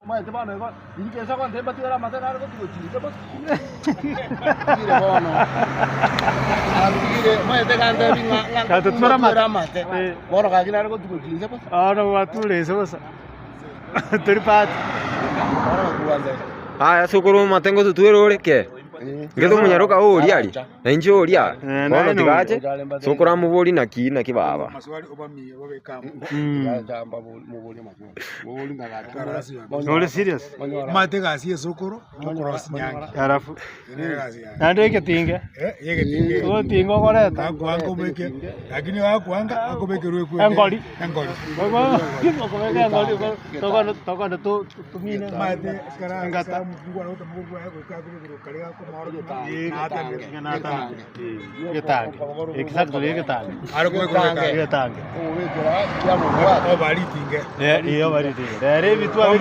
mai te bana ko ini ke sa kon te bati ra mata na ko tu ji te bas dire bono dire mai te kan te binga ka tu tura mate bono ka kina ko tu ji te bas no watu le so bas teripat Haya sukuru matengo tutuero ore ke. Ngeto munyaruka uri ali. Na inji uri a. Bono tigache. Sukura mubuli na kibaba. maswali obami obeka jamba mubuli makuru mubuli ngaka no serious mate ga sie sukuru cross nyangi arafu gazi nande ke tinge yeke tinge o tingo koreta kwangu beke lakini wakwanga akobekerwe kwe engoli baba kimo komeka engoli toko to tumine mate skara ngata mungwa na utamugwa yako kabiri kale yako maoro nata getange exacto getange ari ko getange o bali tinge iyo bari tinge re bitwa